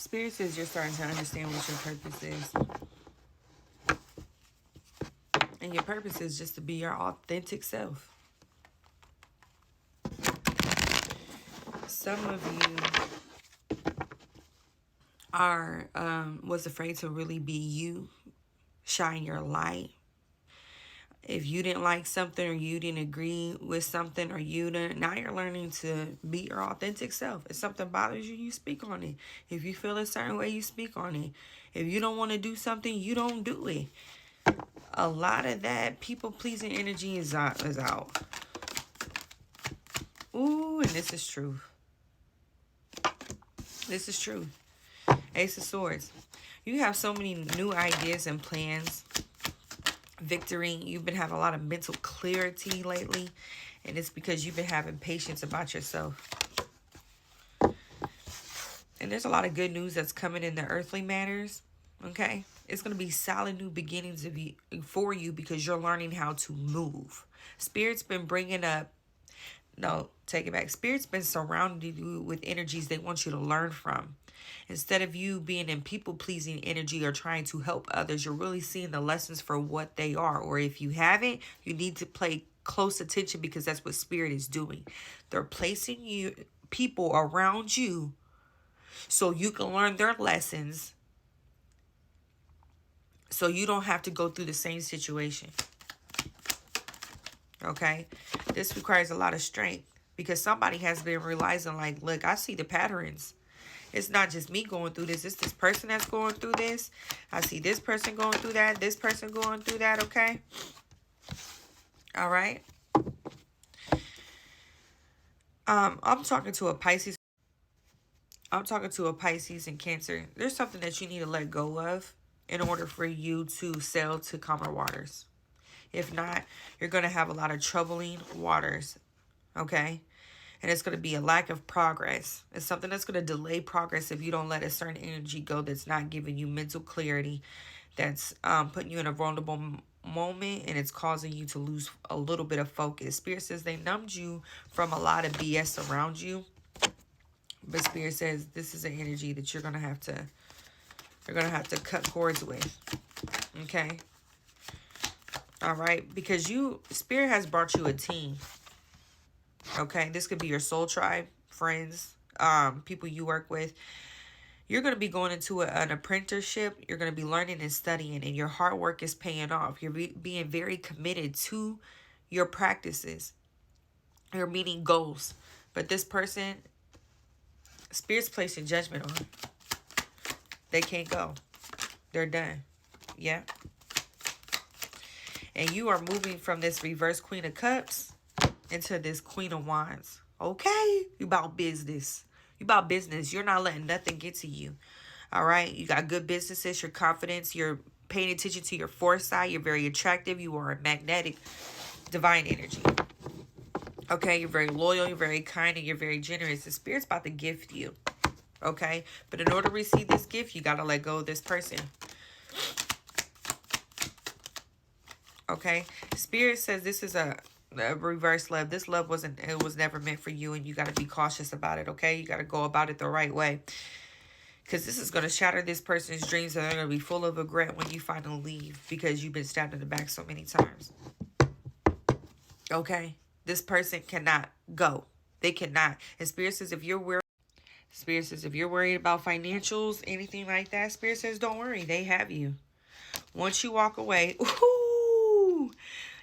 Spirit says you're starting to understand what your purpose is. And your purpose is just to be your authentic self. Some of you are was afraid to really be you, shine your light. If you didn't like something, or you didn't agree with something, or now you're learning to be your authentic self. If something bothers you, you speak on it. If you feel a certain way, you speak on it. If you don't want to do something, you don't do it. A lot of that people-pleasing energy is out. Ooh, and this is true. This is true. Ace of Swords. You have so many new ideas and plans. Victory. You've been having a lot of mental clarity lately. And it's because you've been having patience about yourself. And there's a lot of good news that's coming in the earthly matters. Okay? It's going to be solid new beginnings for you because you're learning how to move. Spirit's been bringing up. No, take it back. Spirit's been surrounding you with energies they want you to learn from. Instead of you being in people-pleasing energy or trying to help others, you're really seeing the lessons for what they are. Or if you haven't, you need to pay close attention because that's what Spirit is doing. They're placing people around you so you can learn their lessons so you don't have to go through the same situation. Okay? This requires a lot of strength because somebody has been realizing, like, look, I see the patterns. It's not just me going through this. It's this person that's going through this. I see this person going through that. This person going through that, okay? All right? I'm talking to a Pisces. I'm talking to a Pisces and Cancer. There's something that you need to let go of in order for you to sail to calmer waters. If not, you're going to have a lot of troubling waters, okay? And it's going to be a lack of progress. It's something that's going to delay progress if you don't let a certain energy go that's not giving you mental clarity, that's putting you in a vulnerable moment, and it's causing you to lose a little bit of focus. Spirit says they numbed you from a lot of BS around you. But Spirit says this is an energy that you're going to have to cut cords with. Okay? All right? Because Spirit has brought you a team. Okay? This could be your soul tribe, friends, people you work with. You're going to be going into an apprenticeship. You're going to be learning and studying, and your hard work is paying off. You're being very committed to your practices. You're meeting goals. But this person, Spirit's placing judgment on. They can't go. They're done. Yeah. And you are moving from this reverse Queen of Cups into this Queen of Wands. Okay? You about business. You about business. You're not letting nothing get to you. All right? You got good businesses, your confidence. You're paying attention to your foresight. You're very attractive. You are a magnetic, divine energy. Okay? You're very loyal. You're very kind. And you're very generous. The Spirit's about to gift you. Okay? But in order to receive this gift, you got to let go of this person. Okay? Spirit says this is a reverse love. This love was never meant for you, and you got to be cautious about it. Okay? You got to go about it the right way. Because this is going to shatter this person's dreams, and they're going to be full of regret when you finally leave because you've been stabbed in the back so many times. Okay? This person cannot go. They cannot. And Spirit says if you're worried, about financials, anything like that, Spirit says don't worry. They have you. Once you walk away, ooh,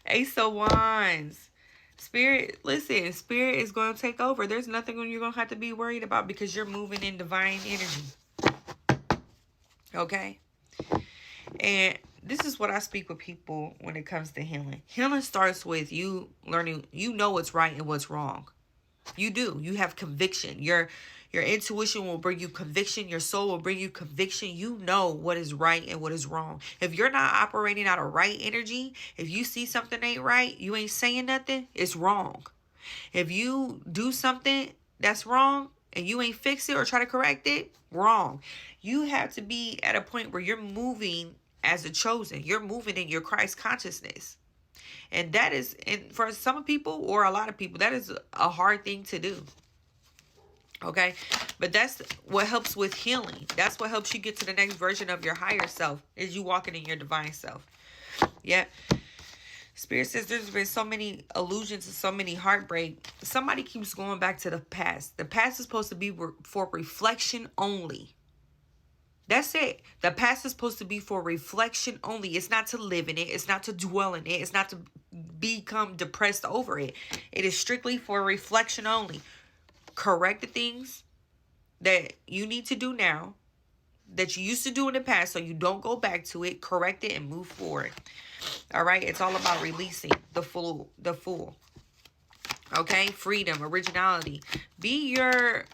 Ace of Wands. Spirit, listen, Spirit is going to take over. There's nothing you're going to have to be worried about because you're moving in divine energy. Okay? And this is what I speak with people when it comes to healing. Healing starts with you learning, you know what's right and what's wrong. You do. You have conviction. Your intuition will bring you conviction. Your soul will bring you conviction. You know what is right and what is wrong. If you're not operating out of right energy, if you see something ain't right, you ain't saying nothing, it's wrong. If you do something that's wrong and you ain't fix it or try to correct it, wrong. You have to be at a point where you're moving as a chosen. You're moving in your Christ consciousness. And that is, and for some people or a lot of people, that is a hard thing to do. Okay, but that's what helps with healing. That's what helps you get to the next version of your higher self, is you walking in your divine self. Yeah. Spirit says there's been so many illusions and so many heartbreak. Somebody keeps going back to the past. The past is supposed to be for reflection only. That's it. The past is supposed to be for reflection only. It's not to live in it. It's not to dwell in it. It's not to become depressed over it. It is strictly for reflection only. Correct the things that you need to do now, that you used to do in the past, so you don't go back to it. Correct it and move forward. All right. It's all about releasing the fool. Okay. Freedom, originality. Be your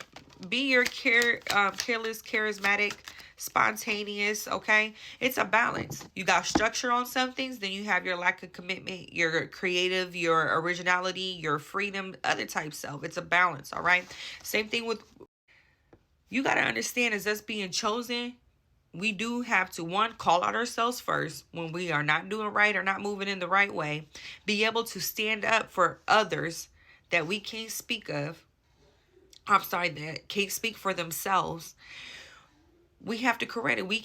careless, charismatic, spontaneous. Okay. It's a balance. You got structure on some things, then you have your lack of commitment, your creative, your originality, your freedom, other type self. It's a balance. All right. Same thing with, you got to understand, as us being chosen, we do have to, one, call out ourselves first when we are not doing right or not moving in the right way. Be able to stand up for others that we can't speak of. That can't speak for themselves. We have to correct it. We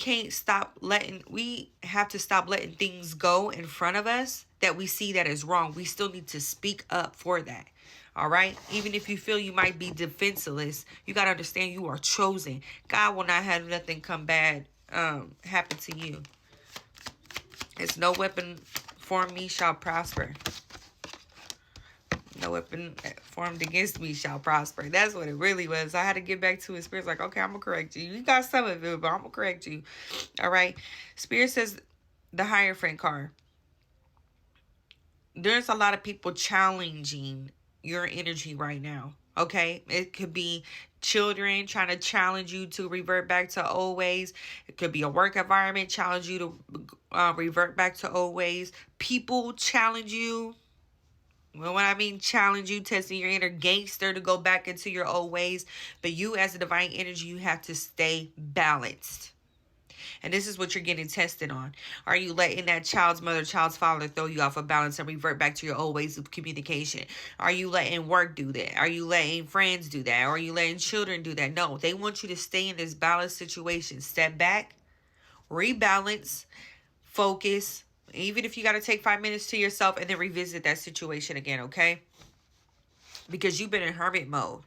have to stop letting things go in front of us that we see that is wrong. We still need to speak up for that. All right. Even if you feel you might be defenseless, you got to understand you are chosen. God will not have nothing come bad happen to you. It's no weapon formed me shall prosper. No weapon formed against me shall prosper. That's what it really was. I had to get back to it. Spirit's like, okay, I'm going to correct you. You got some of it, but I'm going to correct you. All right. Spirit says the Hierophant card. There's a lot of people challenging your energy right now. Okay. It could be children trying to challenge you to revert back to old ways. It could be a work environment challenge you to revert back to old ways. People challenge you. Well, when I mean challenge you, testing your inner gangster to go back into your old ways. But you as a divine energy, you have to stay balanced. And this is what you're getting tested on. Are you letting that child's mother, child's father throw you off of balance and revert back to your old ways of communication? Are you letting work do that? Are you letting friends do that? Or are you letting children do that? No, they want you to stay in this balanced situation. Step back, rebalance, focus. Even if you got to take 5 minutes to yourself and then revisit that situation again, okay? Because you've been in hermit mode.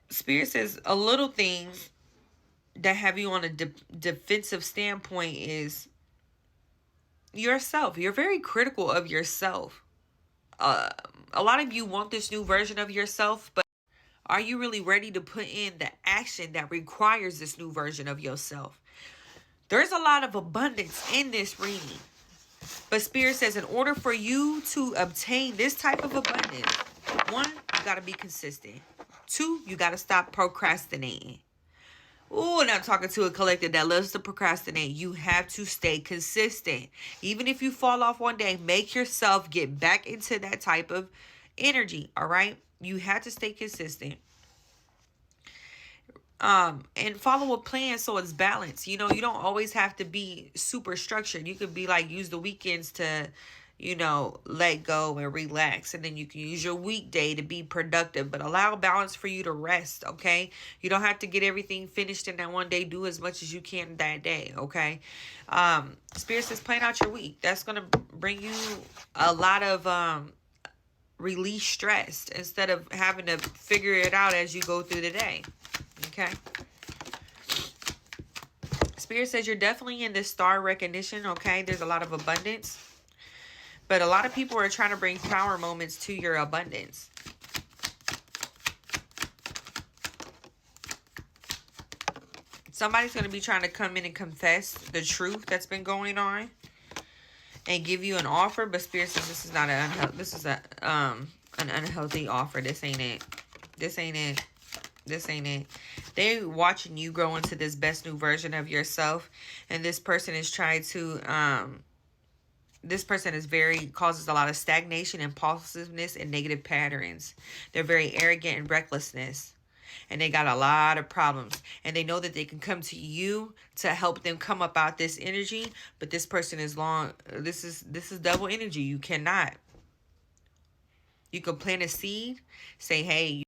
Spirit says a little things that have you on a defensive standpoint is yourself. You're very critical of yourself. A lot of you want this new version of yourself, but are you really ready to put in the action that requires this new version of yourself? There's a lot of abundance in this reading. But Spirit says in order for you to obtain this type of abundance, one, you got to be consistent. Two, you got to stop procrastinating. Oh, and I'm talking to a collective that loves to procrastinate. You have to stay consistent. Even if you fall off one day, make yourself get back into that type of energy. All right. You have to stay consistent. And follow a plan so it's balanced. You know, you don't always have to be super structured. You could be like, use the weekends to, let go and relax. And then you can use your weekday to be productive, but allow balance for you to rest. Okay. You don't have to get everything finished in that one day. Do as much as you can that day. Okay. Spirit says plan out your week. That's going to bring you a lot of, release stress instead of having to figure it out as you go through the day. Okay. Spirit says you're definitely in this star recognition. Okay. There's a lot of abundance. But a lot of people are trying to bring power moments to your abundance. Somebody's going to be trying to come in and confess the truth that's been going on and give you an offer. But Spirit says this is not an unhealthy offer. This ain't it. This ain't it. This ain't it. They're watching you grow into this best new version of yourself. And this person is trying to, causes a lot of stagnation, impulsiveness, and negative patterns. They're very arrogant and recklessness. And they got a lot of problems. And they know that they can come to you to help them come up out this energy. But this person is this is double energy. You cannot You can plant a seed, say, hey,